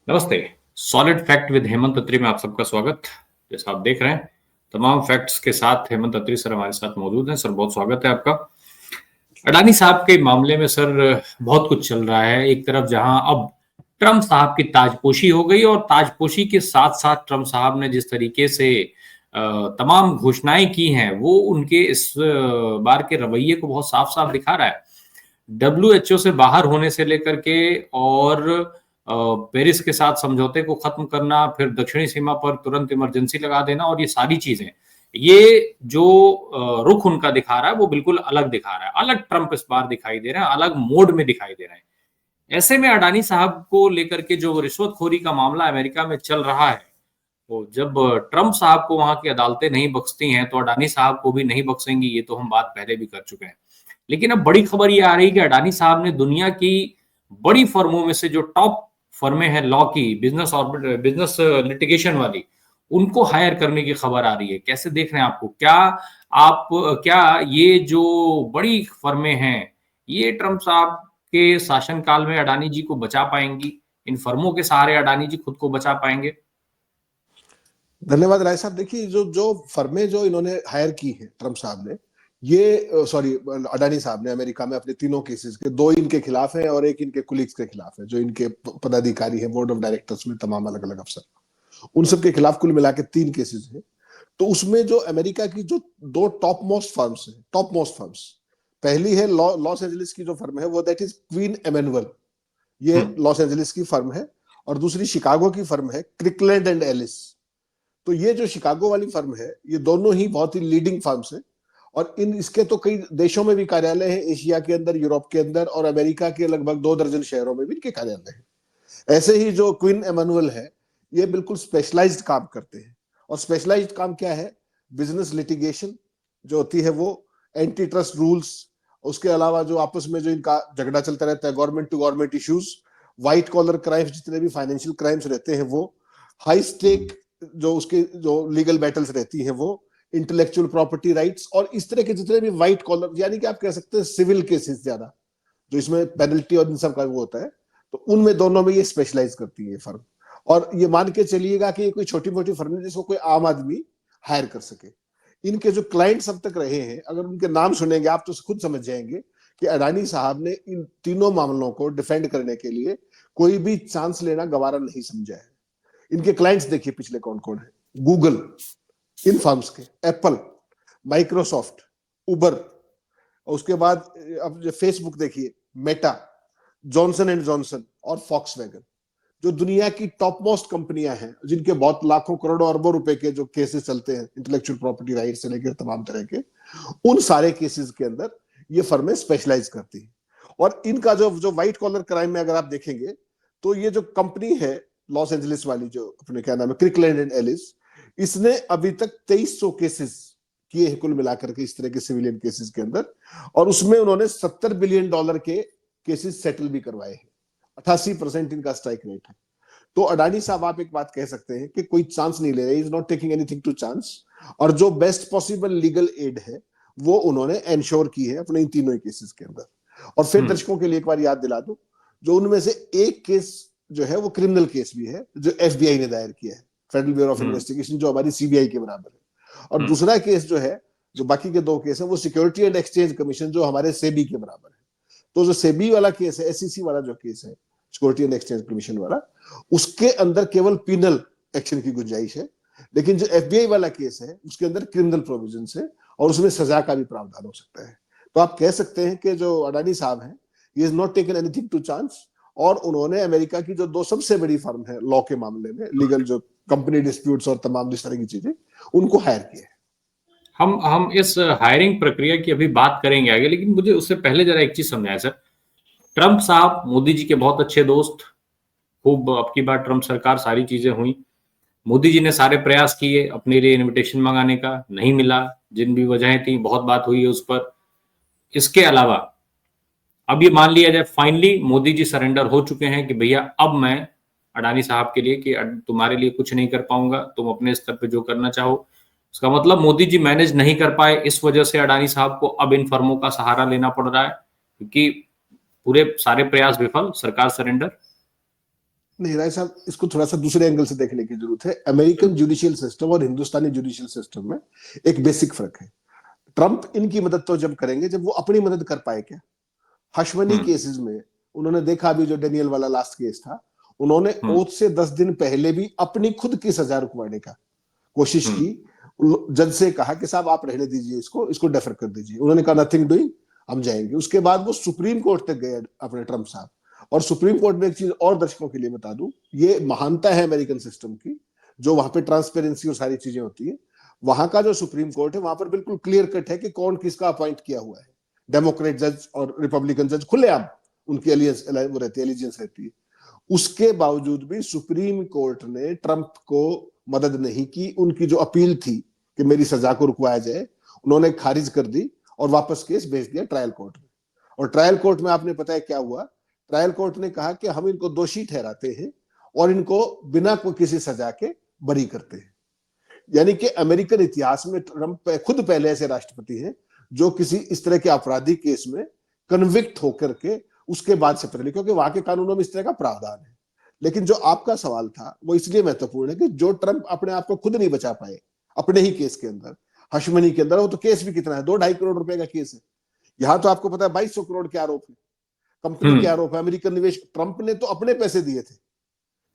नमस्ते। Solid fact with Hemant अत्री में आप सबका स्वागत। जैसा आप देख रहे हैं, तमाम फैक्ट्स के साथ हेमंत अत्री सर हमारे साथ मौजूद हैं। सर, बहुत स्वागत है आपका। अडानी साहब के मामले में सर बहुत कुछ चल रहा है। एक तरफ जहां अब ट्रम्प साहब की ताजपोशी हो गई और ताजपोशी के साथ साथ ट्रम्प साहब ने जिस तरीके से तमाम घोषणाएं की हैं, वो उनके इस बार के रवैये को बहुत साफ साफ दिखा रहा है। डब्ल्यूएचओ से बाहर होने से लेकर के और पेरिस के साथ समझौते को खत्म करना, फिर दक्षिणी सीमा पर तुरंत इमरजेंसी लगा देना, और ये सारी चीजें, ये जो रुख उनका दिखा रहा है वो बिल्कुल अलग दिखा रहा है। अलग ट्रंप इस बार दिखाई दे रहे हैं, अलग मोड में दिखाई दे रहे हैं। ऐसे में अडानी साहब को लेकर के जो रिश्वतखोरी का मामला अमेरिका में चल रहा है, वो जब ट्रंप साहब को वहां की अदालतें नहीं बख्शती हैं तो अडानी साहब को भी नहीं बख्शेंगी। ये तो हम बात पहले भी कर चुके हैं। लेकिन अब बड़ी खबर ये आ रही है कि अडानी साहब ने दुनिया की बड़ी फर्मों में से जो टॉप फर्में हैं लॉ की, बिजनेस लिटिगेशन वाली, उनको हायर करने की खबर आ रही है। कैसे देख रहे हैं आपको? क्या ये जो बड़ी फर्में हैं, ये ट्रंप साहब के शासनकाल में अडानी जी को बचा पाएंगी? इन फर्मों के सहारे अडानी जी खुद को बचा पाएंगे? धन्यवाद राय साहब। देखिए, जो जो फर्में जो इन्होंने हायर की हैं ट्रम्प साहब ने, ये सॉरी अडानी साहब ने अमेरिका में अपने तीनों केसेस के, दो इनके खिलाफ है और एक इनके कुलीग्स के खिलाफ है, जो इनके पदाधिकारी है बोर्ड ऑफ डायरेक्टर्स में, तमाम अलग अलग अफसर, उन सब के खिलाफ कुल मिला के 3 केसेस हैं। तो उसमें जो अमेरिका की जो 2 टॉप मोस्ट फर्म्स, पहली है लॉस एंजलिस की जो फर्म है वो, दैट इज क्वीन एमेनुअल, ये लॉस एंजलिस की फर्म है। और दूसरी शिकागो की फर्म है क्रिकलैंड एंड एलिस। तो ये जो शिकागो वाली फर्म है, ये दोनों ही बहुत ही लीडिंग फर्म्स हैं और इसके तो कई देशों में भी कार्यालय है, एशिया के अंदर, यूरोप के अंदर और अमेरिका के लगभग 2 दर्जन शहरों में भी इनके कार्यालय है। ऐसे ही जो क्वीन एमेनुअल है, ये बिल्कुल स्पेशलाइज्ड काम करते हैं। और स्पेशलाइज्ड काम क्या है? बिजनेस लिटिगेशन जो होती है वो, एंटी ट्रस्ट रूल्स, उसके अलावा जो आपस में जो इनका झगड़ा चलता रहता है, government to government issues, white collar crimes, जितने भी फाइनेंशियल क्राइम्स रहते हैं वो, हाई स्टेक जो उसके जो लीगल बैटल्स रहती हैं वो, इंटेलेक्चुअल प्रॉपर्टी राइट्स, और इस तरह के जितने भी व्हाइट कॉलर, यानी कि आप कह सकते हैं सिविल केसेस ज्यादा, जो इसमें पेनल्टी और इन सब का वो होता है, तो उनमें दोनों में ये स्पेशलाइज करती है फर्म। और ये मान के चलिएगा कि ये कोई छोटी मोटी फर्म है जिसको कोई आम आदमी हायर कर सके। इनके जो क्लाइंट्स अब तक रहे हैं, अगर उनके नाम सुनेंगे आप तो खुद समझ जाएंगे कि अडानी साहब ने इन तीनों मामलों को डिफेंड करने के लिए कोई भी चांस लेना गवारा नहीं समझा है। इनके क्लाइंट्स देखिए पिछले कौन कौन है: गूगल, इन फर्म्स के, एप्पल, माइक्रोसॉफ्ट, उबर, और उसके बाद अब जो फेसबुक देखिए, मेटा, जॉनसन एंड जॉनसन और फॉक्सवैगन, जो दुनिया की टॉप मोस्ट कंपनियां हैं, जिनके बहुत लाखों करोड़ों अरबों रुपए के जो केसेस चलते हैं इंटेलेक्चुअल प्रॉपर्टी राइट से लेकर तमाम तरह के, उन सारे केसेस के अंदर ये फर्में स्पेशलाइज करती है। और इनका जो जो व्हाइट कॉलर क्राइम में अगर आप देखेंगे तो ये जो कंपनी है लॉस एंजलिस वाली, जो अपने क्या नाम है, क्रिकलैंड एंड एलिस, इसने अभी तक 2300 केसेस किए हैं कुल मिलाकर के, इस तरह के सिविलियन केसेस के अंदर, और उसमें उन्होंने $70 बिलियन के केसेस सेटल भी करवाए हैं। 88% इनका स्ट्राइक रेट है। तो अडानी साहब, आप एक बात कह सकते हैं कि कोई चांस नहीं ले रहे, is not taking anything to chance, और जो बेस्ट पॉसिबल लीगल एड है वो उन्होंने एंश्योर की है अपने इन तीनों केसेस के अंदर। और फिर दर्शकों के लिए एक बार याद दिला दूं, जो उनमें से एक केस जो है वो क्रिमिनल केस भी है, जो एफबीआई ने दायर किया है, फेडरल ब्यूरो ऑफ इन्वेस्टिगेशन, जो हमारी सीबीआई के बराबर है। और दूसरा केस जो है, जो बाकी के 2 केस है, वो सिक्योरिटी एंड एक्सचेंज कमीशन, जो हमारे सेबी के बराबर है। तो जो सेबी वाला केस है, एसईसी वाला जो केस है, सिक्योरिटी एंड एक्सचेंज कमीशन वाला, उसके अंदर केवल पिनल एक्शन की गुंजाइश है। लेकिन जो एफबीआई वाला केस है उसके अंदर क्रिमिनल प्रोविजन है और उसमें सजा का भी प्रावधान हो सकता है। तो आप कह सकते हैं कि जो अडानी साहब हैं, he is not taken anything to chance, और उन्होंने अमेरिका की जो 2 सबसे बड़ी फर्म है लॉ के मामले में, लीगल जो कंपनी डिस्प्यूट्स और तमाम इस तरह की चीजें, उनको हायर किया है। हम इस हायरिंग प्रक्रिया की अभी बात करेंगे आगे, लेकिन मुझे उससे पहले जरा एक चीज समझाएं सर। ट्रंप साहब मोदी जी के बहुत अच्छे दोस्त, खूब अब की बार ट्रंप सरकार सारी चीजें हुई, मोदी जी ने सारे प्रयास किए अपने लिए इनविटेशन मंगाने का, नहीं मिला, जिन भी वजहें थी बहुत बात हुई है उस पर। इसके अलावा अब ये मान लिया जाए फाइनली मोदी जी सरेंडर हो चुके हैं कि भैया अब मैं अडानी साहब के लिए कि तुम्हारे लिए कुछ नहीं कर पाऊंगा, तुम अपने स्तर पे जो करना चाहो। इसका मतलब मोदी जी मैनेज नहीं कर पाए, इस वजह से अडानी साहब को अब इन फर्मों का सहारा लेना पड़ रहा है, क्योंकि पूरे सारे प्रयास विफल, सरकार सरेंडर। नहीं राय साहब, इसको थोड़ा सा दूसरे एंगल से देखने की जरूरत है। अमेरिकन जुडिशियल सिस्टम और हिंदुस्तानी जुडिशियल सिस्टम में एक बेसिक फर्क है। ट्रंप इनकी मदद तो जब करेंगे जब वो अपनी मदद कर पाए क्या। हशमनी हम्म। केसेस में उन्होंने देखा, अभी जो डेनियल वाला लास्ट केस था, उन्होंने हम्म। ओथ से 10 दिन पहले भी अपनी खुद की सजा रुकवाने का कोशिश हम्म। की। जज से कहा कि साहब आप रहने दीजिए, इसको इसको डेफर कर दीजिए। उन्होंने कहा नथिंग डूइंग, हम जाएंगे। उसके बाद वो सुप्रीम कोर्ट तक गए अपने ट्रंप साहब। और सुप्रीम कोर्ट में एक चीज और दर्शकों के लिए बता दूं, ये महानता है अमेरिकन सिस्टम की, जो वहां पे ट्रांसपेरेंसी और सारी चीजें होती है। वहां का जो सुप्रीम कोर्ट है वहां पर बिल्कुल क्लियर कट है कि कौन किसका अपॉइंट किया हुआ है। डेमोक्रेट जज और रिपब्लिकन जज खुलेआम उनकी एलियंस वो रहती है, एलिजेंस रहती है। उसके बावजूद भी सुप्रीम कोर्ट ने ट्रंप को मदद नहीं की। उनकी जो अपील थी कि मेरी सजा को रुकवाया जाए, उन्होंने खारिज कर दी और वापस केस भेज दिया ट्रायल कोर्ट में। और ट्रायल कोर्ट में आपने पता है क्या हुआ। ट्रायल कोर्ट ने कहा कि हम इनको दोषी ठहराते हैं और इनको बिना कोई किसी सजा के बरी करते हैं। यानी कि अमेरिकन इतिहास में ट्रंप खुद पहले ऐसे राष्ट्रपति हैं जो किसी इस तरह के आपराधिक केस में कन्विक्ट होकर के उसके बाद से पता, क्योंकि वहां के कानूनों में इस तरह का प्रावधान है। लेकिन जो आपका सवाल था वो इसलिए महत्वपूर्ण है कि जो ट्रंप अपने आप को खुद नहीं बचा पाए अपने ही केस के अंदर, हशमनी के अंदर, वो तो केस भी कितना है, 2-2.5 करोड़ रुपए का केस है। यहां तो आपको पता है 2200 करोड़ के आरोप है, कंपनी के हम्म। आरोप है, अमेरिकन निवेश। ट्रंप ने तो अपने पैसे दिए थे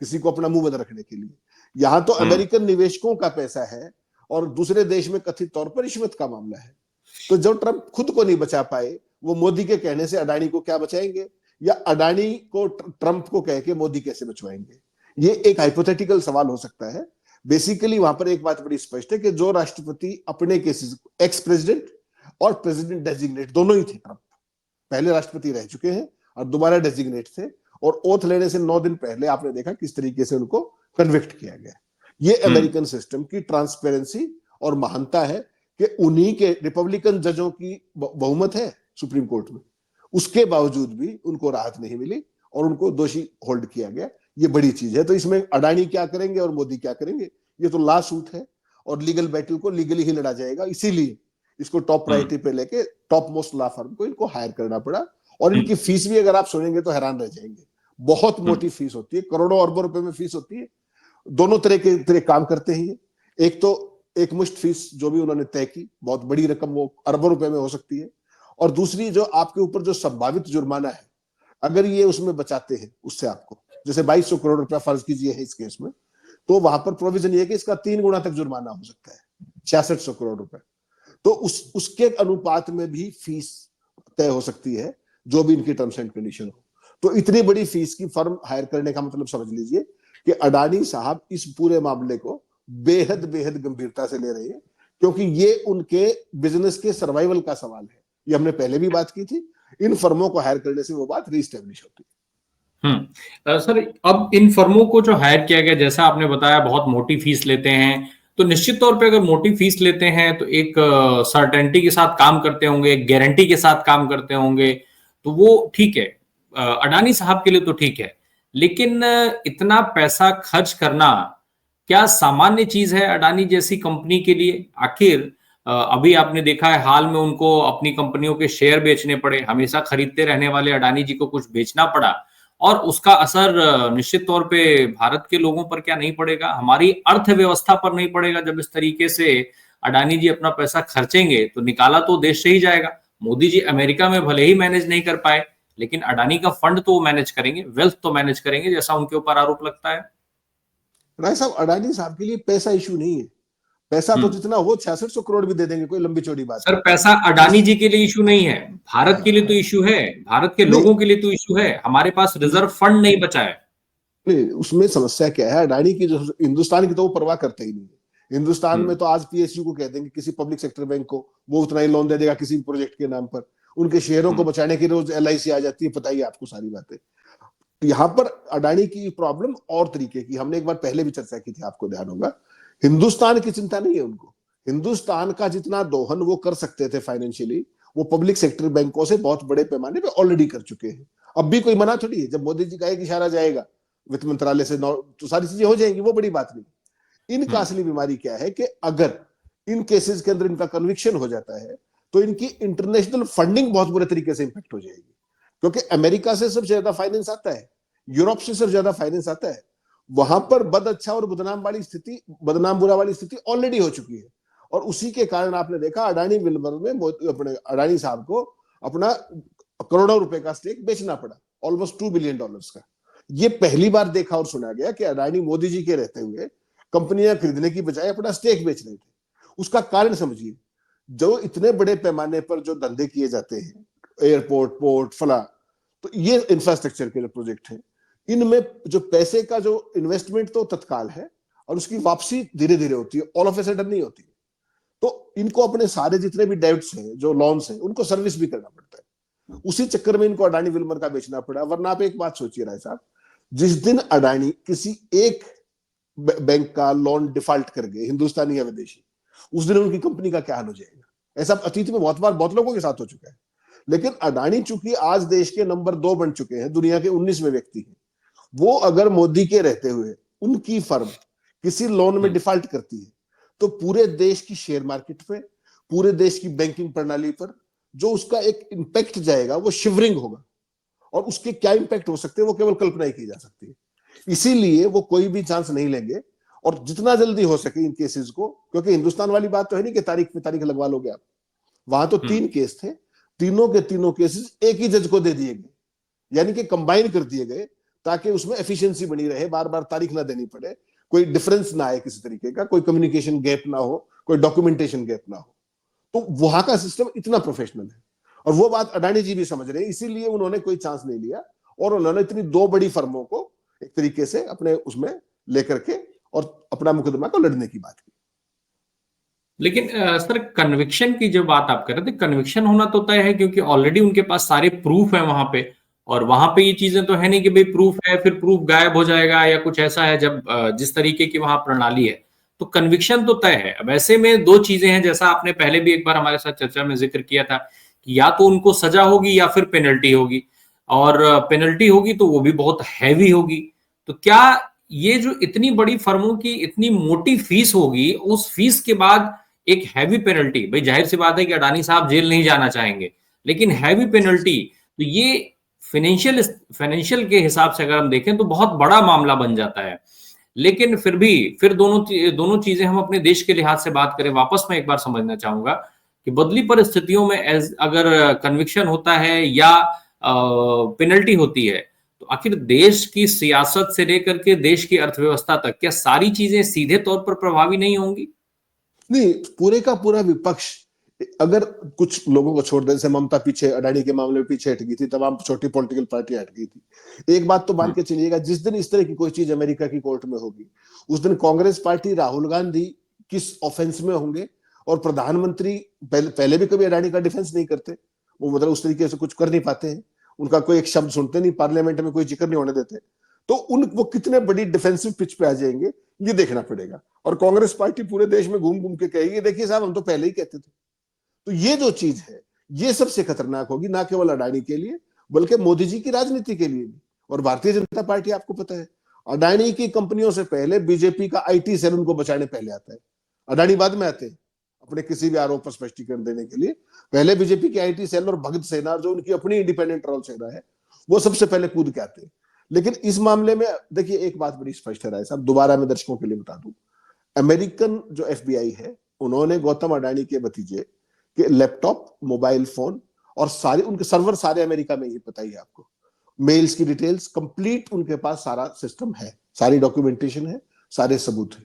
किसी को अपना मुंह बंद रखने के लिए। यहां तो हम्म। अमेरिकन निवेशकों का पैसा है और दूसरे देश में कथित तौर पर रिश्वत का मामला है। तो जो ट्रंप खुद को नहीं बचा पाए, वो मोदी के कहने से अडानी को क्या बचाएंगे, या अडानी को ट्रंप को कह के मोदी कैसे बचवाएंगे। ये एक हाइपोथेटिकल सवाल हो सकता है। बेसिकली वहां पर एक बात बड़ी स्पष्ट है कि जो राष्ट्रपति अपने केसेस, एक्स प्रेसिडेंट और प्रेसिडेंट डेजिग्नेट दोनों ही थे, ट्रंप पहले राष्ट्रपति रह चुके हैं और दोबारा डेजिग्नेट थे। और ओथ लेने से 9 दिन पहले आपने देखा किस तरीके से उनको कन्विक्ट किया गया। ये हम्म। अमेरिकन सिस्टम की ट्रांसपेरेंसी और महानता है कि उन्हीं के रिपब्लिकन जजों की बहुमत है सुप्रीम कोर्ट में, उसके बावजूद भी उनको राहत नहीं मिली और उनको दोषी होल्ड किया गया। ये बड़ी चीज है। तो इसमें अडानी क्या करेंगे और मोदी क्या करेंगे, ये तो ला सूट है और लीगल बैटल को लीगली ही लड़ा जाएगा। इसीलिए इसको टॉप प्रायोरिटी पे लेके टॉप मोस्ट लॉ फर्म को इनको हायर करना पड़ा। और इनकी फीस भी अगर आप सुनेंगे तो हैरान रह जाएंगे। बहुत मोटी फीस होती है, करोड़ों अरबों रुपए में फीस होती है। दोनों तरह काम करते हैं ये। एक तो एक मुश्त फीस जो भी उन्होंने तय की, बहुत बड़ी रकम, वो अरबों रुपए में हो सकती है। और दूसरी जो आपके ऊपर जो संभावित जुर्माना है, अगर ये उसमें बचाते हैं उससे आपको, जैसे 2200 करोड़ रुपया फर्ज कीजिए है इस केस में, तो वहां पर प्रोविजन ये है कि इसका 3 गुना तक जुर्माना हो सकता है, 6600 करोड़ रुपए। तो उसके अनुपात में भी फीस तय हो सकती है, जो भी इनकी टर्म्स एंड कंडीशन हो। तो इतनी बड़ी फीस की फर्म हायर करने का मतलब समझ लीजिए कि अडानी साहब इस पूरे मामले को बेहद बेहद गंभीरता से ले रहे हैं, क्योंकि ये उनके बिजनेस के सर्वाइवल का सवाल है। ये हमने पहले भी बात की थी, इन फर्मों को हायर करने से वो बात रीस्टेब्लिश होती है। सर, अब इन फर्मों को जो हायर किया गया, जैसा आपने बताया, बहुत मोटी फीस लेते हैं। तो निश्चित तौर पे अगर मोटी फीस लेते हैं तो एक सर्टेनिटी के साथ काम करते होंगे, एक गारंटी के साथ काम करते होंगे, तो वो ठीक है। अडानी साहब के लिए तो ठीक है, लेकिन इतना पैसा खर्च करना क्या सामान्य चीज है अडानी जैसी कंपनी के लिए? आखिर अभी आपने देखा है, हाल में उनको अपनी कंपनियों के शेयर बेचने पड़े। हमेशा खरीदते रहने वाले अडानी जी को कुछ बेचना पड़ा, और उसका असर निश्चित तौर पे भारत के लोगों पर क्या नहीं पड़ेगा, हमारी अर्थव्यवस्था पर नहीं पड़ेगा? जब इस तरीके से अडानी जी अपना पैसा खर्चेंगे तो निकाला तो देश से ही जाएगा। मोदी जी अमेरिका में भले ही मैनेज नहीं कर पाए, लेकिन अडानी का फंड तो मैनेज करेंगे, वेल्थ तो मैनेज करेंगे, जैसा उनके ऊपर आरोप लगता है। राय साहब, अडानी साहब के लिए पैसा इशू नहीं है। पैसा तो जितना हो 6600 करोड़ भी दे देंगे, कोई लंबी चौड़ी बात सर, नहीं। पैसा अडानी जी के लिए इशू नहीं है, भारत के लिए तो हाँ, इशू है, भारत के नहीं लोगों के लिए तो इशू है। हमारे पास रिजर्व फंड नहीं बचा है। नहीं, उसमें समस्या क्या है, अडानी की जो हिंदुस्तान की तो वो परवाह करते ही नहीं है। हिंदुस्तान में तो आज पीएसयू को कह देंगे, किसी पब्लिक सेक्टर बैंक को, वो उतना ही लोन दे देगा किसी प्रोजेक्ट के नाम पर। उनके शेयरों को बचाने के रोज एलआईसी आ जाती है, पता ही आपको सारी बातें। यहाँ पर अडानी की प्रॉब्लम और तरीके की, हमने एक बार पहले भी चर्चा की थी, आपको ध्यान होगा। हिंदुस्तान की चिंता नहीं है उनको। हिंदुस्तान का जितना दोहन वो कर सकते थे फाइनेंशियली, वो पब्लिक सेक्टर बैंकों से बहुत बड़े पैमाने पे ऑलरेडी कर चुके हैं। अब भी कोई मना थोड़ी है, जब मोदी जी का एक इशारा जाएगा वित्त मंत्रालय से तो सारी चीजें हो जाएंगी, वो बड़ी बात नहीं। इनका असली बीमारी क्या है कि अगर इन केसेस के अंदर इनका कन्विक्शन हो जाता है तो इनकी इंटरनेशनल फंडिंग बहुत बुरे तरीके से इंपैक्ट हो जाएगी, क्योंकि अमेरिका से सबसे ज्यादा फाइनेंस आता है। यूरोप से सर ज्यादा फाइनेंस आता है। वहां पर बद अच्छा और बदनाम बुरा वाली स्थिति ऑलरेडी हो चुकी है। और उसी के कारण आपने देखा अडानी विल्मर में अपने अडानी साहब को अपना करोड़ों रुपए का स्टेक बेचना पड़ा, ऑलमोस्ट $2 बिलियन का। ये पहली बार देखा और सुना गया कि अडानी मोदी जी के रहते हुए कंपनियां खरीदने की बजाय अपना स्टेक बेच रहे थे। उसका कारण समझिए, जो इतने बड़े पैमाने पर जो धंधे किए जाते हैं, एयरपोर्ट, पोर्ट, फला, तो ये इंफ्रास्ट्रक्चर के प्रोजेक्ट हैं, इनमें जो पैसे का जो इन्वेस्टमेंट तो तत्काल है और उसकी वापसी धीरे धीरे होती है, ऑल ऑफ ए सडन नहीं होती। तो इनको अपने सारे जितने भी डेब्ट्स हैं, जो लॉन्स हैं, उनको सर्विस भी करना पड़ता है। उसी चक्कर में इनको अडानी विल्मर का बेचना पड़ा। वरना आप एक बात सोचिए राय साहब, जिस दिन अडानी किसी एक बैंक का लोन डिफॉल्ट कर गए, हिंदुस्तानी या विदेशी, उस दिन उनकी कंपनी का क्या हाल हो जाएगा। ऐसा अतीत में बहुत बार बहुत लोगों के साथ हो चुका है। लेकिन अडानी चूंकि आज देश के नंबर 2 बन चुके हैं, दुनिया के 19वें व्यक्ति हैं, वो अगर मोदी के रहते हुए उनकी फर्म किसी लोन में डिफॉल्ट करती है, तो पूरे देश की शेयर मार्केट पे, पूरे देश की बैंकिंग प्रणाली पर जो उसका एक इंपैक्ट जाएगा, वो शिवरिंग होगा। और उसके क्या इंपैक्ट हो सकते हैं, वो केवल कल्पना ही की जा सकती है। इसीलिए वो कोई भी चांस नहीं लेंगे और जितना जल्दी हो सके इन केसेस को, क्योंकि हिंदुस्तान वाली बात तो है नहीं कि तारीख पे तारीख लगवा लोगे आप। वहां तो 3 केस थे, तीनों के तीनों केसेस एक ही जज को दे दिए गए, यानी कि कंबाइन कर दिए गए, ताकि उसमें एफिशिएंसी बनी रहे, बार बार तारीख ना देनी पड़े, कोई डिफरेंस ना आए किसी तरीके का, कोई कम्युनिकेशन गैप ना हो, कोई डॉक्यूमेंटेशन गैप ना हो। तो वहां का सिस्टम इतना प्रोफेशनल है और वो बात अडानी जी भी समझ रहे हैं। इसीलिए उन्होंने कोई चांस नहीं लिया और उन्होंने इतनी 2 बड़ी फर्मों को एक तरीके से अपने उसमें लेकर के और अपना मुकदमा को लड़ने की बात की। लेकिन सर, कन्विक्शन की जो बात आप कर रहे थे, कन्विक्शन होना तो तय है क्योंकि ऑलरेडी उनके पास सारे प्रूफ है वहां पे। और वहां पे ये चीजें तो है नहीं कि भाई प्रूफ है फिर प्रूफ गायब हो जाएगा या कुछ ऐसा है। जब जिस तरीके की वहां प्रणाली है तो कन्विक्शन तो तय है। अब ऐसे में 2 चीजें हैं, जैसा आपने पहले भी एक बार हमारे साथ चर्चा में जिक्र किया था कि या तो उनको सजा होगी या फिर पेनल्टी होगी। और पेनल्टी होगी तो वो भी बहुत हैवी होगी। तो क्या ये जो इतनी बड़ी फर्मों की इतनी मोटी फीस होगी, उस फीस के बाद एक हैवी पेनल्टी, भाई जाहिर सी बात है कि अडानी साहब जेल नहीं जाना चाहेंगे, लेकिन हैवी पेनल्टी, तो ये फाइनेंशियल के हिसाब से अगर हम देखें तो बहुत बड़ा मामला बन जाता है। लेकिन फिर भी दोनों चीजें हम अपने देश के लिहाज से बात करें, वापस मैं एक बार समझना चाहूंगा कि बदली परिस्थितियों में अगर कन्विक्शन होता है या पेनल्टी होती है, तो आखिर देश की सियासत से लेकर के देश की अर्थव्यवस्था तक क्या सारी चीजें सीधे तौर पर प्रभावी नहीं होंगी? नहीं, पूरे का पूरा विपक्ष अगर कुछ लोगों को छोड़ दे, जैसे ममता पीछे अडानी के मामले में पीछे हट गई थी, तमाम छोटी पॉलिटिकल पार्टी हट गई थी। एक बात तो मान के चलिएगा, जिस दिन इस तरह की कोई चीज अमेरिका की कोर्ट में होगी, उस दिन कांग्रेस पार्टी, राहुल गांधी किस ऑफेंस में होंगे। और प्रधानमंत्री पहले भी कभी अडानी का डिफेंस नहीं करते, वो मतलब उस तरीके से कुछ कर नहीं पाते हैं, उनका कोई एक शब्द सुनते नहीं, पार्लियामेंट में कोई जिक्र नहीं होने देते। तो वो कितने बड़ी डिफेंसिव पिच पे आ जाएंगे, ये देखना पड़ेगा। और कांग्रेस पार्टी पूरे देश में घूम घूम के कहेगी, देखिए साहब हम तो पहले ही कहते थे। तो ये जो चीज है, ये सबसे खतरनाक होगी, ना केवल अडानी के लिए बल्कि मोदी जी की राजनीति के लिए भी। और भारतीय जनता पार्टी, आपको पता है, अडानी की कंपनियों से पहले बीजेपी का आईटी सेल उनको बचाने पहले आता है। अडानी बाद में आते हैं अपने किसी भी आरोप पर स्पष्टीकरण देने के लिए। पहले बीजेपी की आईटी सेल और भगत सेना, जो उनकी अपनी इंडिपेंडेंट ट्रोल सेना है, वो सबसे पहले कूद के आते हैं। लेकिन इस मामले में देखिए, एक बात बड़ी स्पष्ट है राय साहब, दोबारा मैं दर्शकों के लिए बता दूं, अमेरिकन जो एफबीआई है, उन्होंने गौतम अडानी के भतीजे के लैपटॉप, मोबाइल फोन और सारे उनके सर्वर सारे अमेरिका में ही, पता ही आपको, मेल्स की डिटेल्स कंप्लीट उनके पास सारा सिस्टम है, सारी डॉक्यूमेंटेशन है, सारे सबूत है।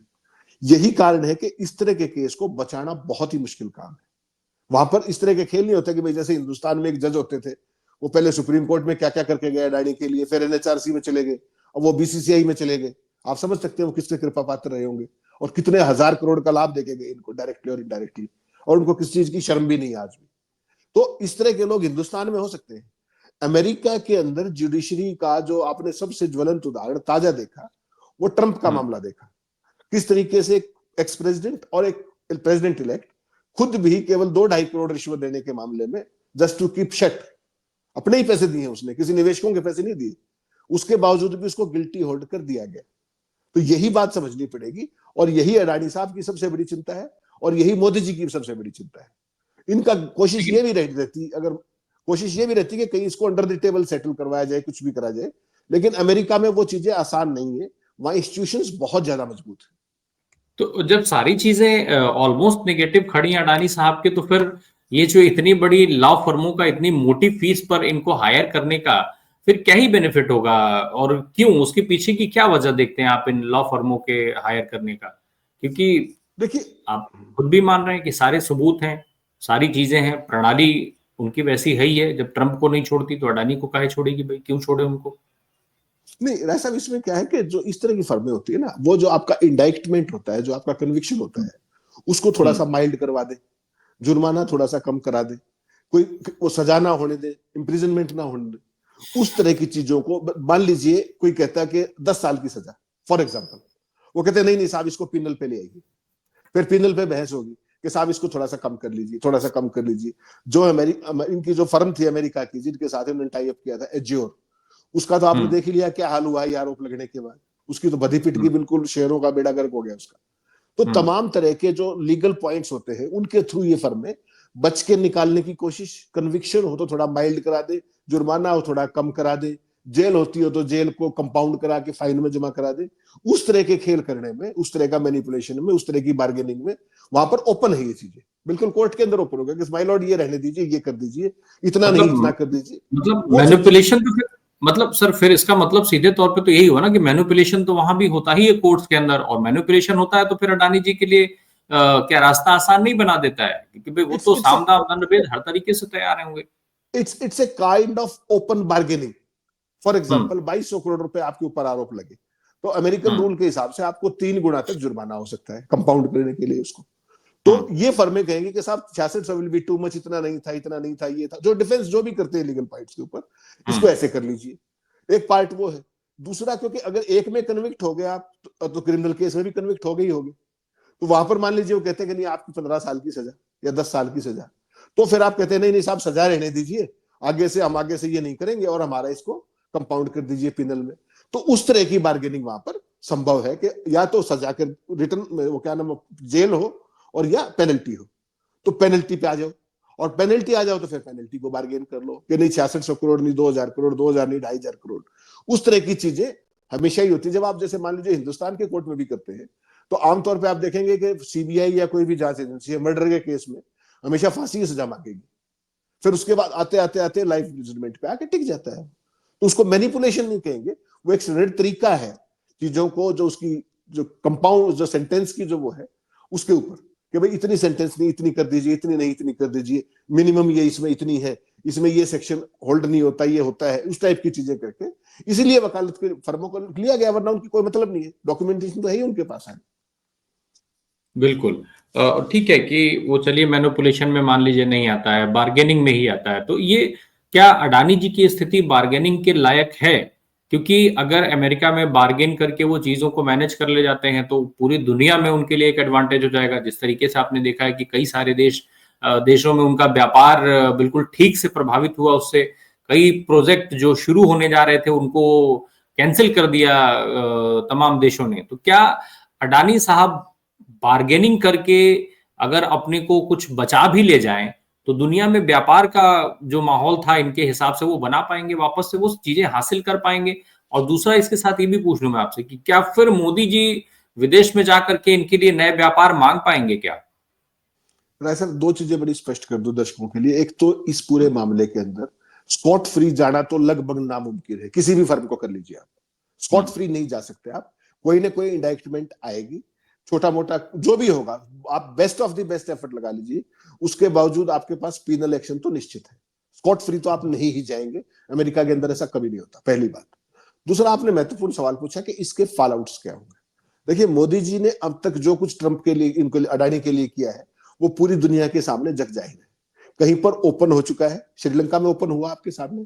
यही कारण है कि इस तरह के केस को बचाना बहुत ही मुश्किल काम है। वहां पर इस तरह के खेल नहीं होते कि भाई जैसे हिंदुस्तान में एक जज होते थे, वो पहले सुप्रीम कोर्ट में क्या क्या करके गए अडानी के लिए, फिर एनएचआरसी में चले गए, अब वो बीसीसीआई में चले गए। आप समझ सकते हैं वो किसके कृपा पात्र रहे होंगे और कितने हजार करोड़ का लाभ देके गए इनको, डायरेक्टली और इनडायरेक्टली, और उनको किस चीज की शर्म भी नहीं आज भी। तो इस तरह के लोग हिंदुस्तान में हो सकते हैं। अमेरिका के अंदर जुडिशरी का जो आपने सबसे ज्वलंत उदाहरण ताजा देखा, वो ट्रंप का मामला देखा। किस तरीके से एक्स प्रेसिडेंट और एक प्रेसिडेंट इलेक्ट खुद भी केवल 2-2.5 करोड़ रिश्वत देने के मामले में, जस्ट टू कीप शट, अपने ही पैसे दिए उसने, किसी निवेशकों के पैसे नहीं दिए, उसके बावजूद भी उसको गिल्टी होल्ड कर दिया गया। तो यही बात समझनी पड़ेगी और यही अडानी साहब की सबसे बड़ी चिंता है और यही मोदी जी की सबसे बड़ी चिंता है। इनका कोशिश ये भी रहती, अगर कोशिश ये भी रहती कि कहीं इसको अंडर द टेबल सेटल करवाया जाए, कुछ भी करा जाए, लेकिन अमेरिका में वो चीजें आसान नहीं है, वहां इंस्टीट्यूशंस बहुत ज्यादा मजबूत है। तो जब सारी चीजें ऑलमोस्ट नेगेटिव खड़ी हैं अडानी साहब के, तो फिर ये जो इतनी बड़ी लॉ फर्मों का इतनी मोटी फीस पर इनको हायर करने का फिर क्या ही बेनिफिट होगा, और क्यों, उसके पीछे की क्या वजह देखते हैं आप इन लॉ फर्मों के हायर करने का? क्योंकि देखिए, आप खुद भी मान रहे हैं कि सारे सबूत हैं, सारी चीजें हैं, प्रणाली उनकी वैसी है ही है। जब ट्रंप को नहीं छोड़ती तो अडानी को काहे छोड़ेगी भाई, क्यों छोड़े उनको? नहीं राय साहब, इसमें क्या है कि जो इस तरह की फर्में होती है ना, वो जो आपका इंडाइक्टमेंट होता है, जो आपका कन्विक्शन होता है, उसको थोड़ा सा माइल्ड करवा दे, जुर्माना थोड़ा सा कम करा दे, कोई वो सजा ना होने दे, इम्प्रिजनमेंट ना होने दे, उस तरह की चीजों को। मान लीजिए कोई कहता है कि 10 साल की सजा, फॉर एग्जाम्पल, वो कहते हैं नहीं नहीं साहब इसको पिनल पे ले आइए, फिर पिनल पे बहस होगी कि साहब इसको थोड़ा सा कम कर लीजिए, थोड़ा सा कम कर लीजिए। जो इनकी जो फर्म थी अमेरिका की, जिनके साथ इन्होंने टाई अप किया था, एज्योर, उसका तो आपने देख ही लिया क्या हाल हुआ है आरोप लगने के बाद। उसकी तो बधी पिट की, बिल्कुल शेयरों का बेड़ा गर्क हो गया उसका। तो तमाम तरह के जो लीगल पॉइंट्स होते हैं, उनके थ्रू ये फर्में बच के निकालने की कोशिश, कन्विक्शन हो तो थोड़ा माइल्ड करा दे, जुर्माना हो थोड़ा कम करा दे, जेल होती हो तो जेल को कंपाउंड करा के फाइन में जमा करा दे। उस तरह के खेल करने में, उस तरह का मैनिपुलेशन में, उस तरह की बार्गेनिंग में वहां पर ओपन है ये चीजें, बिल्कुल कोर्ट के अंदर ओपन हो गया कि माय लॉर्ड ये रहने दीजिए, ये कर दीजिए, इतना नहीं इतना मतलब कर दीजिए। मतलब वो सब मैनिपुलेशन तो फिर, मतलब सर फिर इसका मतलब सीधे तौर पे तो यही हुआ ना कि मैनिपुलेशन तो वहां भी होता ही है कोर्ट्स के अंदर, और मैनिपुलेशन होता है तो फिर अडानी जी के लिए क्या रास्ता आसान नहीं बना देता है? क्योंकि भाई वो इट्स तो इट्स सामना दंडभेद हर तरीके से तैयार होंगे। It's a kind of open bargaining. For hmm. Example 2200 crore रुपए आपके ऊपर आरोप लगे, तो अमेरिकन हम्म। रूल के हिसाब से आपको 3 गुना तक जुर्माना हो सकता है कंपाउंड करने के लिए उसको। तो हम्म। ये फर्में कहेंगे कि साहब 66 विल बी टू मच, इतना नहीं था, इतना नहीं था, ये था, जो डिफेंस जो भी करते हैं लीगल पॉइंट्स के ऊपर, इसको हम्म। ऐसे कर लीजिए। एक पार्ट वो है। दूसरा, क्योंकि अगर एक में कन्विक्ट हो गया आप तो क्रिमिनल केस में भी कन्विक्ट हो गई होगी, तो वहां पर मान लीजिए वो कहते हैं कि नहीं आपकी 15 साल की सजा या 10 साल की सजा, तो फिर आप कहते हैं नहीं नहीं साहब सजा रहने दीजिए, आगे से ये नहीं करेंगे और हमारा इसको कंपाउंड कर दीजिए पिनल में। तो उस तरह की बार्गेनिंग वहां पर संभव है कि या तो सजा के रिटर्न में वो क्या नाम, जेल हो, और या पेनल्टी हो। तो पेनल्टी पे आ जाओ, और पेनल्टी आ जाओ तो फिर पेनल्टी को बार्गेन कर लो कि नहीं 6600 करोड़ नहीं, 2000 करोड़, 2000 नहीं 2500 करोड़। उस तरह की चीजें हमेशा ही होती है। जब आप जैसे मान लीजिए हिंदुस्तान के कोर्ट में भी करते हैं, तो आमतौर पर आप देखेंगे कि सीबीआई या कोई भी जांच एजेंसी है मर्डर के केस में हमेशा फांसी की सजा मांगेगी, फिर उसके बाद आते आते आते लाइफ इम्प्रिजनमेंट पे आके टिक जाता है। तो उसको मैनिपुलेशन नहीं कहेंगे, वो एक स्टैंडर्ड तरीका है चीजों को, जो उसकी जो कंपाउंड जो सेंटेंस की जो वो है उसके ऊपर, कि भाई इतनी सेंटेंस नहीं, इतनी कर दीजिए, इतनी नहीं इतनी कर दीजिए, मिनिमम ये इसमें इतनी है, इसमें ये सेक्शन होल्ड नहीं होता, ये होता है, उस टाइप की चीजें करके इसीलिए वकालत के फर्मों को लिया गया, वरना उनकी कोई मतलब नहीं है, डॉक्यूमेंटेशन तो है ही उनके पास है। बिल्कुल। ठीक है कि वो चलिए मैनिपुलेशन में मान लीजिए नहीं आता है, बार्गेनिंग में ही आता है, तो ये क्या अडानी जी की स्थिति बार्गेनिंग के लायक है? क्योंकि अगर अमेरिका में बार्गेन करके वो चीजों को मैनेज कर ले जाते हैं तो पूरी दुनिया में उनके लिए एक एडवांटेज हो जाएगा। जिस तरीके से आपने देखा है कि कई सारे देशों में उनका व्यापार बिल्कुल ठीक से प्रभावित हुआ उससे। कई प्रोजेक्ट जो शुरू होने जा रहे थे उनको कैंसिल कर दिया तमाम देशों ने। तो क्या अडानी साहब बार्गेनिंग करके अगर अपने को कुछ बचा भी ले जाएं तो दुनिया में व्यापार का जो माहौल था इनके हिसाब से वो बना पाएंगे, वापस से वो चीजें हासिल कर पाएंगे? और दूसरा इसके साथ ये भी पूछ लूं मैं आपसे कि क्या फिर मोदी जी विदेश में जाकर के इनके लिए नए व्यापार मांग पाएंगे क्या? राय सर, दो चीजें बड़ी स्पष्ट कर दो दर्शकों के लिए। एक तो इस पूरे मामले के अंदर स्कॉट फ्री जाना तो लगभग नामुमकिन है, किसी भी फर्म को कर लीजिए आप, स्कॉट फ्री नहीं जा सकते आप। कोई ना कोई इंडाइक्टमेंट आएगी, छोटा मोटा जो भी होगा, आप best of the best effort लगा लीजिए, उसके बावजूद आपके पास पीनल एक्शन तो निश्चित है। स्कॉट फ्री तो आप नहीं ही जाएंगे, अमेरिका के अंदर ऐसा कभी नहीं होता, पहली बात। दूसरा, आपने महत्वपूर्ण सवाल पूछा कि इसके फॉल आउट्स क्या होंगे। देखिए, मोदी जी ने अब तक जो कुछ ट्रंप के लिए, इनको अडानी के लिए किया है, वो पूरी दुनिया के सामने जग जाहिर है। कहीं पर ओपन हो चुका है, श्रीलंका में ओपन हुआ आपके सामने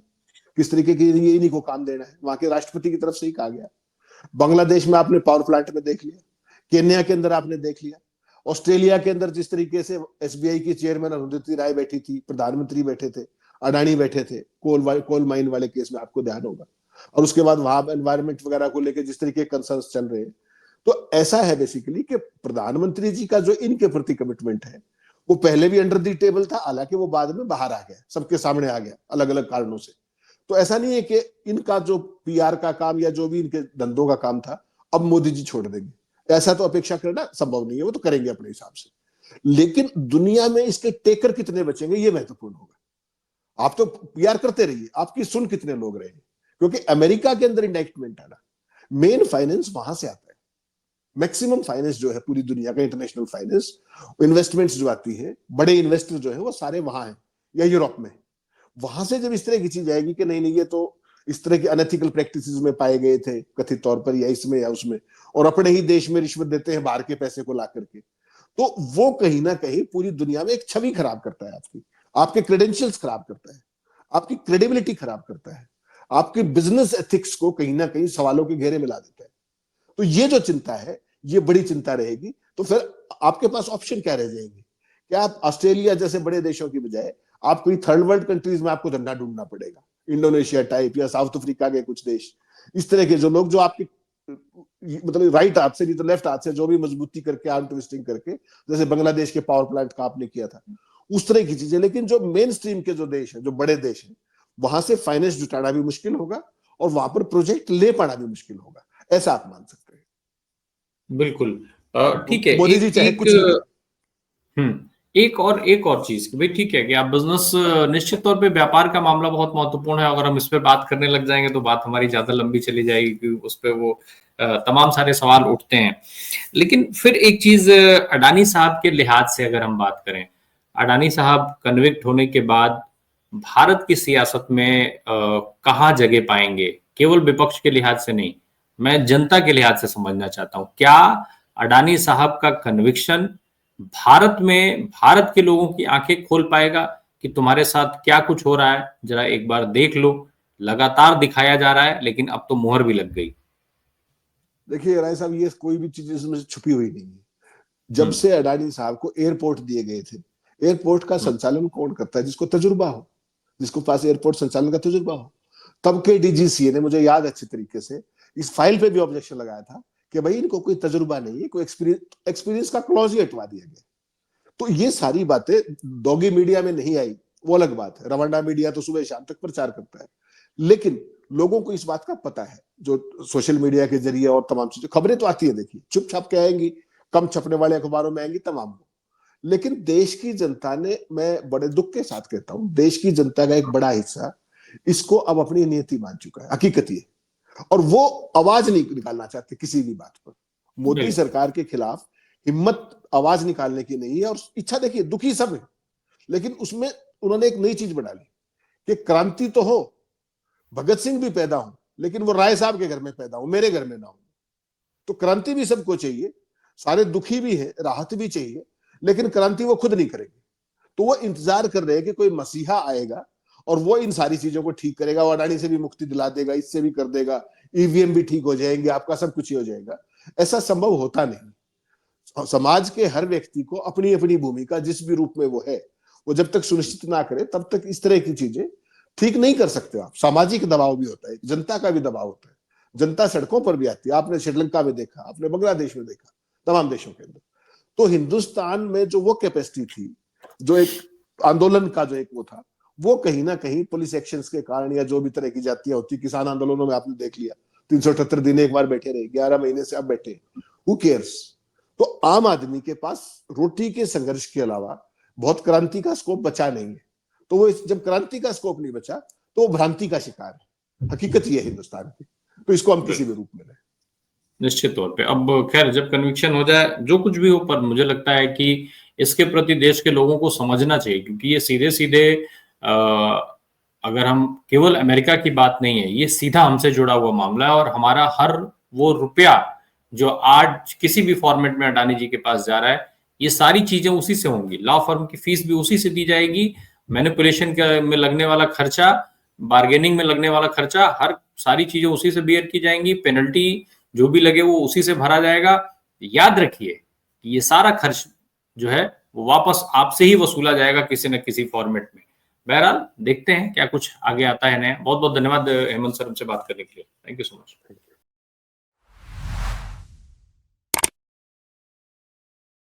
किस तरीके की ये इन्हीं को काम देना है, वहां के राष्ट्रपति की तरफ से ही कहा गया। बांग्लादेश में आपने पावर प्लांट में देख लिया, केन्या के अंदर आपने देख लिया, ऑस्ट्रेलिया के अंदर जिस तरीके से एसबीआई की चेयरमैन अरुंधति राय बैठी थी, प्रधानमंत्री बैठे थे, अडानी बैठे थे, कोल माइन वाले केस में आपको ध्यान होगा, और उसके बाद वहां एनवायरमेंट वगैरह को लेकर जिस तरीके के कंसर्न चल रहे हैं। तो ऐसा है बेसिकली कि प्रधानमंत्री जी का जो इनके प्रति कमिटमेंट है, वो पहले भी अंडर दी टेबल था, हालांकि वो बाद में बाहर आ गया, सबके सामने आ गया अलग अलग कारणों से। तो ऐसा नहीं है कि इनका जो पीआर का काम या जो भी इनके धंधों का काम था अब मोदी जी छोड़ देंगे, ऐसा तो अपेक्षा करना संभव नहीं है, वो तो करेंगे अपने हिसाब से। लेकिन दुनिया में इसके टेकर कितने बचेंगे ये महत्वपूर्ण होगा। आप तो पीआर करते रहिए, आपकी सुन कितने लोग रहे, क्योंकि अमेरिका के अंदर इंडाइटमेंट है ना, मेन फाइनेंस वहां से आता है, मैक्सिमम फाइनेंस जो है पूरी दुनिया का, इंटरनेशनल फाइनेंस, इन्वेस्टमेंट्स जो आती है, बड़े इन्वेस्टर जो है वो सारे वहां हैं या यूरोप में। वहां से जब इस तरह की चीज आएगी कि नहीं नहीं ये तो इस तरह की अनएथिकल प्रैक्टिसेस में पाए गए थे कथित तौर पर, या इसमें या उसमें, और अपने ही देश में रिश्वत देते हैं बाहर के पैसे को ला करके, तो वो कहीं ना कहीं पूरी दुनिया में एक छवि खराब करता है आपकी, आपके क्रेडेंशियल्स खराब करता है, आपकी क्रेडिबिलिटी खराब करता है, आपके बिजनेस एथिक्स को कहीं ना कहीं सवालों के घेरे में ला देता है। तो ये जो चिंता है ये बड़ी चिंता रहेगी। तो फिर आपके पास ऑप्शन क्या रह जाएंगे? क्या आप ऑस्ट्रेलिया जैसे बड़े देशों की बजाय आप कोई थर्ड वर्ल्ड कंट्रीज में आपको धंधा ढूंढना पड़ेगा, इंडोनेशिया टाइप या साउथ अफ्रीका के कुछ देश, इस तरह के जो लोग जो आपके मतलब राइट हाथ से नहीं तो लेफ्ट हाथ से जो भी मजबूती करके आर्म ट्विस्टिंग करके, जैसे बांग्लादेश के पावर प्लांट का आपने किया था, उस तरह की चीजें। लेकिन जो मेन स्ट्रीम के जो देश है, जो बड़े देश है, वहां से फाइनेंस जुटाना भी मुश्किल होगा और वहां पर प्रोजेक्ट ले पाना भी मुश्किल होगा, ऐसा आप मान सकते हैं। बिल्कुल। ठीक है। मोदी जी चाहे कुछ भी करें। एक और चीज कि भाई ठीक है कि आप बिजनेस, निश्चित तौर पे व्यापार का मामला बहुत महत्वपूर्ण है। अगर हम इस पे बात करने लग जाएंगे तो बात हमारी ज्यादा लंबी चली जाएगी, क्योंकि उस पे वो तमाम सारे सवाल उठते हैं। लेकिन फिर एक चीज अडानी साहब के लिहाज से अगर हम बात करें, अडानी साहब कन्विक्ट होने के बाद भारत की सियासत में कहाँ जगह पाएंगे, केवल विपक्ष के लिहाज से नहीं, मैं जनता के लिहाज से समझना चाहता हूं। क्या अडानी साहब का कन्विक्शन भारत में भारत के लोगों की आंखें खोल पाएगा कि तुम्हारे साथ क्या कुछ हो रहा है, जरा एक बार देख लो। लगातार दिखाया जा रहा है लेकिन अब तो मुहर भी लग गई। देखिए राय साहब, ये कोई भी चीज इसमें छुपी हुई नहीं है। जब से अडानी साहब को एयरपोर्ट दिए गए थे, एयरपोर्ट का संचालन कौन करता है? जिसको तजुर्बा हो, जिसको पास एयरपोर्ट संचालन का तजुर्बा हो। तब के डीजीसीए ने, मुझे याद अच्छे तरीके से, इस फाइल पे भी ऑब्जेक्शन लगाया था कि भाई इनको कोई तजुर्बा नहीं है, कोई एक्सपीरियंस का क्लॉज ही हटवा दिया गया। तो ये सारी बातें डॉगी मीडिया में नहीं आई, वो अलग बात है। रवांडा मीडिया तो सुबह शाम तक प्रचार करता है, लेकिन लोगों को इस बात का पता है, जो सोशल मीडिया के जरिए और तमाम चीजें, खबरें तो आती है, देखिए चुप छाप के आएंगी, कम छपने वाले अखबारों में आएंगी तमाम। लेकिन देश की जनता ने, मैं बड़े दुख के साथ कहता हूं, देश की जनता का एक बड़ा हिस्सा इसको अब अपनी नियति मान चुका है, हकीकत ये, और वो आवाज नहीं निकालना चाहते किसी भी बात पर। मोदी सरकार के खिलाफ हिम्मत आवाज निकालने की नहीं है, और इच्छा देखिए, दुखी सब है, लेकिन उसमें उन्होंने एक नई चीज बना ली कि क्रांति तो हो, भगत सिंह भी पैदा हो, लेकिन वो राय साहब के घर में पैदा हो, मेरे घर में ना हो। तो क्रांति भी सबको चाहिए, सारे दुखी भी है, राहत भी चाहिए, लेकिन क्रांति वो खुद नहीं करेंगे। तो वो इंतजार कर रहे हैं कि कोई मसीहा आएगा और वो इन सारी चीजों को ठीक करेगा, वो अडानी से भी मुक्ति दिला देगा, इससे भी कर देगा, ईवीएम भी ठीक हो जाएंगे, आपका सब कुछ ही हो जाएगा। ऐसा संभव होता नहीं। समाज के हर व्यक्ति को अपनी अपनी भूमिका जिस भी रूप में वो है, वो जब तक सुनिश्चित ना करे तब तक इस तरह की चीजें ठीक नहीं कर सकते आप। सामाजिक दबाव भी होता है, जनता का भी दबाव होता है, जनता सड़कों पर भी आती है। आपने श्रीलंका में देखा, आपने बांग्लादेश में देखा, तमाम देशों के अंदर। तो हिंदुस्तान में जो वो कैपेसिटी थी, जो एक आंदोलन का जो एक वो था, वो कहीं ना कहीं पुलिस एक्शंस के कारण या जो भी तरह की जातियां होती, किसान आंदोलनों में आपने देख लिया, 378 दिन एक बार बैठे रहे, 11 महीने से आप बैठे, हु केयर्स। तो आम आदमी के पास रोटी के संघर्ष के अलावा बहुत क्रांति का स्कोप बचा नहीं है। तो वो जब क्रांति का स्कोप नहीं बचा तो वो भ्रांति का शिकार है, हकीकत ये है हिंदुस्तान की। तो इसको हम किसी भी रूप में लें। निश्चित तौर पे अब खैर जब कन्विक्शन हो जाए, जो कुछ भी हो, पर मुझे लगता है कि इसके प्रति देश के लोगों को समझना चाहिए, क्योंकि ये सीधे सीधे अगर हम केवल अमेरिका की बात नहीं है, ये सीधा हमसे जुड़ा हुआ मामला है। और हमारा हर वो रुपया जो आज किसी भी फॉर्मेट में अडानी जी के पास जा रहा है, ये सारी चीजें उसी से होंगी। लॉ फर्म की फीस भी उसी से दी जाएगी, मैनिपुलेशन में लगने वाला खर्चा, बार्गेनिंग में लगने वाला खर्चा, हर सारी चीजें उसी से बियर की जाएंगी, पेनल्टी जो भी लगे वो उसी से भरा जाएगा। याद रखिए ये सारा खर्च जो है वो वापस आपसे ही वसूला जाएगा किसी न किसी फॉर्मेट में। बहरहाल देखते हैं क्या कुछ आगे आता है नया। बहुत बहुत धन्यवाद हेमंत सर, हमसे बात करने के लिए। Thank you so much.